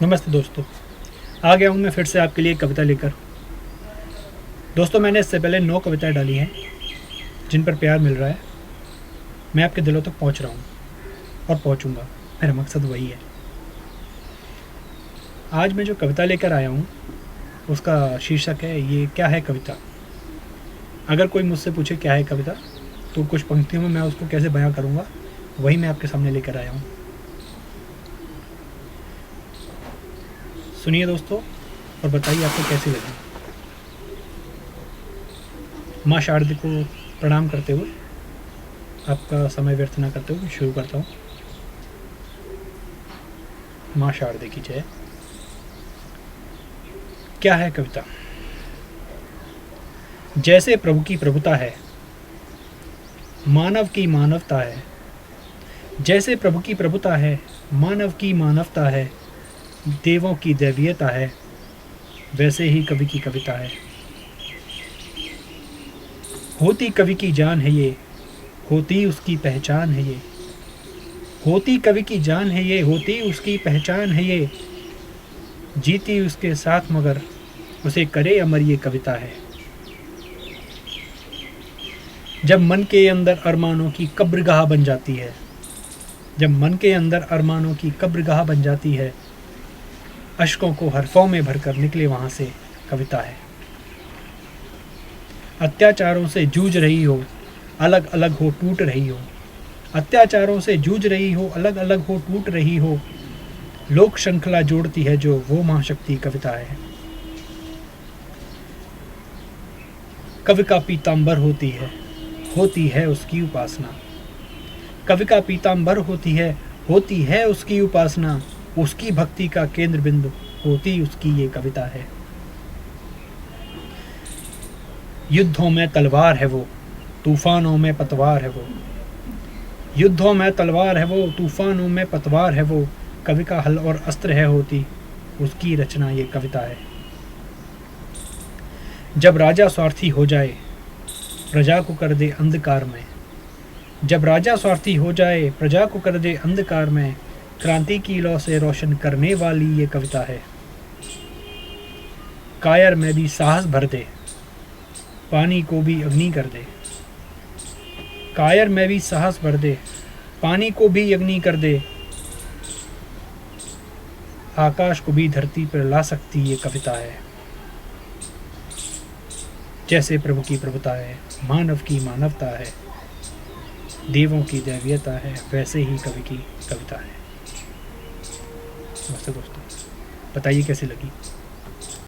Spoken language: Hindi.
नमस्ते दोस्तों, आ गया हूँ मैं फिर से आपके लिए कविता लेकर। दोस्तों, मैंने इससे पहले 9 कविताएं डाली हैं जिन पर प्यार मिल रहा है। मैं आपके दिलों तक पहुँच रहा हूँ और पहुँचूँगा, मेरा मकसद वही है। आज मैं जो कविता लेकर आया हूँ उसका शीर्षक है ये क्या है कविता। अगर कोई मुझसे पूछे क्या है कविता तो कुछ पंक्तियों में मैं उसको कैसे बयां करूँगा, वही मैं आपके सामने लेकर आया हूँ। सुनिए दोस्तों और बताइए आपको कैसी लगी। माँ शारदा को प्रणाम करते हुए, आपका समय व्यर्थ न करते हुए शुरू करता हूँ। माँ शारदा की जय। क्या है कविता। जैसे प्रभु की प्रभुता है, मानव की मानवता है। जैसे प्रभु की प्रभुता है, मानव की मानवता है, देवों की दैवीयता है, वैसे ही कवि की कविता है। होती कवि की जान है ये, होती उसकी पहचान है ये। होती कवि की जान है ये, होती उसकी पहचान है ये। जीती उसके साथ मगर उसे करे अमर ये कविता है। जब मन के अंदर अरमानों की कब्रगाह बन जाती है, जब मन के अंदर अरमानों की कब्रगाह बन जाती है, अश्कों को हरफों में भरकर निकले वहाँ से कविता है। अत्याचारों से जूझ रही हो, अलग अलग हो टूट रही हो। अत्याचारों से जूझ रही हो, अलग अलग हो टूट रही हो। लोक श्रृंखला जोड़ती है जो वो महाशक्ति कविता है। कवि का पीताम्बर होती है उसकी उपासना। कवि का पीताम्बर होती है उसकी उपासना। उसकी भक्ति का केंद्र बिंदु होती उसकी ये कविता है। युद्धों में तलवार है वो, तूफानों में पतवार है वो। युद्धों में तलवार है वो, तूफानों में पतवार है वो। कवि का हल और अस्त्र है होती उसकी रचना ये कविता है। जब राजा स्वार्थी हो जाए, प्रजा को कर दे अंधकार में। जब राजा स्वार्थी हो जाए, प्रजा को कर दे अंधकार में। क्रांति की लौ से रोशन करने वाली ये कविता है। कायर में भी साहस भर दे, पानी को भी अग्नि कर दे। कायर में भी साहस भर दे, पानी को भी अग्नि कर दे। आकाश को भी धरती पर ला सकती ये कविता है। जैसे प्रभु की प्रभुता है, मानव की मानवता है, देवों की दैवीयता है, वैसे ही कवि की कविता है। नमस्ते दोस्तों, बताइए कैसी लगी।